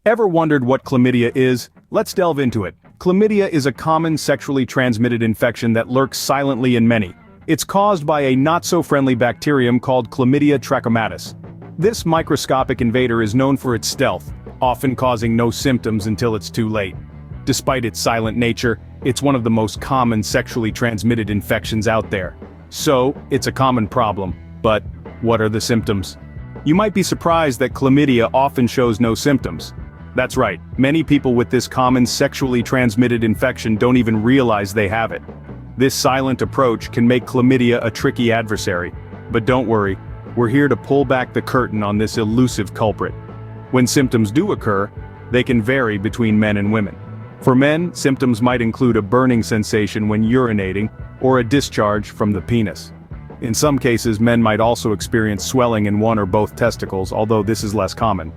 Ever wondered what chlamydia is? Let's delve into it. Chlamydia is a common sexually transmitted infection that lurks silently in many. It's caused by a not-so-friendly bacterium called Chlamydia trachomatis. This microscopic invader is known for its stealth, often causing no symptoms until it's too late. Despite its silent nature, it's one of the most common sexually transmitted infections out there. So, it's a common problem, but what are the symptoms? You might be surprised that chlamydia often shows no symptoms. That's right, many people with this common sexually transmitted infection don't even realize they have it. This silent approach can make chlamydia a tricky adversary. But don't worry, we're here to pull back the curtain on this elusive culprit. When symptoms do occur, they can vary between men and women. For men, symptoms might include a burning sensation when urinating, or a discharge from the penis. In some cases, men might also experience swelling in one or both testicles, although this is less common.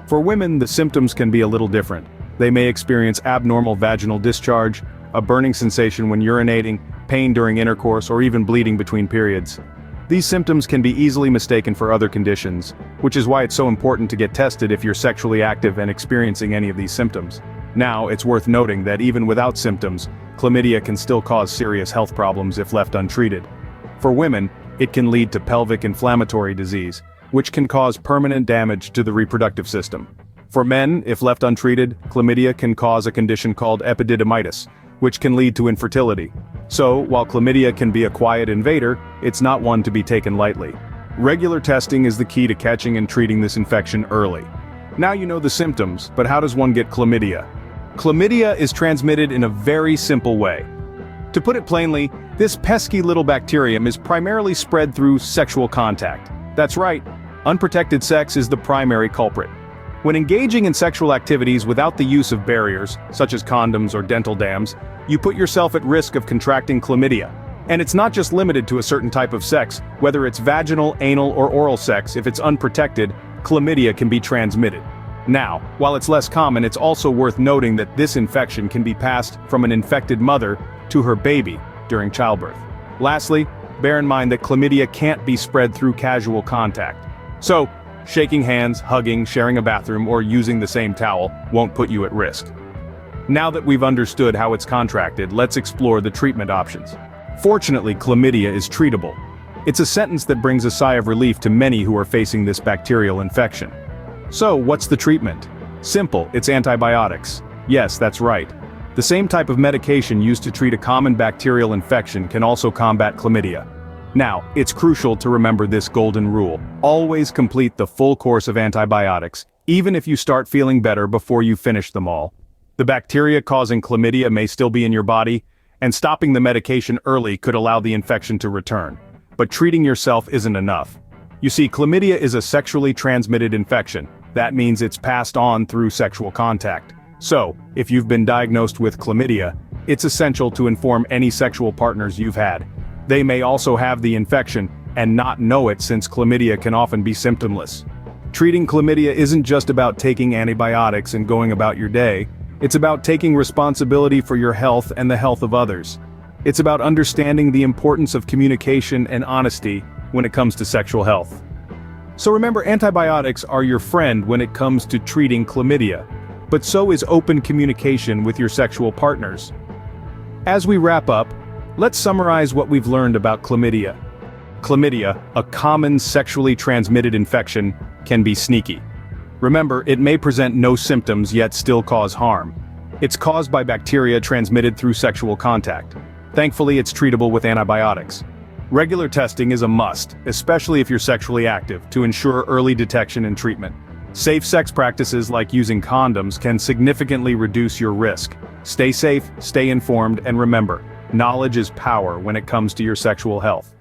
For women, the symptoms can be a little different. They may experience abnormal vaginal discharge, a burning sensation when urinating, pain during intercourse, or even bleeding between periods. These symptoms can be easily mistaken for other conditions, which is why it's so important to get tested if you're sexually active and experiencing any of these symptoms. Now, it's worth noting that even without symptoms, chlamydia can still cause serious health problems if left untreated. For women, it can lead to pelvic inflammatory disease, which can cause permanent damage to the reproductive system. For men, if left untreated, chlamydia can cause a condition called epididymitis, which can lead to infertility. So, while chlamydia can be a quiet invader, it's not one to be taken lightly. Regular testing is the key to catching and treating this infection early. Now you know the symptoms, but how does one get chlamydia? Chlamydia is transmitted in a very simple way. To put it plainly, this pesky little bacterium is primarily spread through sexual contact. That's right, unprotected sex is the primary culprit. When engaging in sexual activities without the use of barriers, such as condoms or dental dams, you put yourself at risk of contracting chlamydia. And it's not just limited to a certain type of sex, whether it's vaginal, anal, or oral sex. If it's unprotected, chlamydia can be transmitted. Now, while it's less common, it's also worth noting that this infection can be passed from an infected mother to her baby during childbirth. Lastly, bear in mind that chlamydia can't be spread through casual contact. So, shaking hands, hugging, sharing a bathroom, or using the same towel won't put you at risk. Now that we've understood how it's contracted, let's explore the treatment options. Fortunately, chlamydia is treatable. It's a sentence that brings a sigh of relief to many who are facing this bacterial infection. So, what's the treatment? Simple, it's antibiotics. Yes, that's right. The same type of medication used to treat a common bacterial infection can also combat chlamydia. Now, it's crucial to remember this golden rule. Always complete the full course of antibiotics, even if you start feeling better before you finish them all. The bacteria causing chlamydia may still be in your body, and stopping the medication early could allow the infection to return. But treating yourself isn't enough. You see, chlamydia is a sexually transmitted infection. That means it's passed on through sexual contact. So, if you've been diagnosed with chlamydia, it's essential to inform any sexual partners you've had. They may also have the infection and not know it, since chlamydia can often be symptomless. Treating chlamydia isn't just about taking antibiotics and going about your day. It's about taking responsibility for your health and the health of others. It's about understanding the importance of communication and honesty when it comes to sexual health. So remember, antibiotics are your friend when it comes to treating chlamydia, but so is open communication with your sexual partners. As we wrap up, let's summarize what we've learned about chlamydia. Chlamydia, a common sexually transmitted infection, can be sneaky. Remember, it may present no symptoms yet still cause harm. It's caused by bacteria transmitted through sexual contact. Thankfully, it's treatable with antibiotics. Regular testing is a must, especially if you're sexually active, to ensure early detection and treatment. Safe sex practices like using condoms can significantly reduce your risk. Stay safe, stay informed, and remember, knowledge is power when it comes to your sexual health.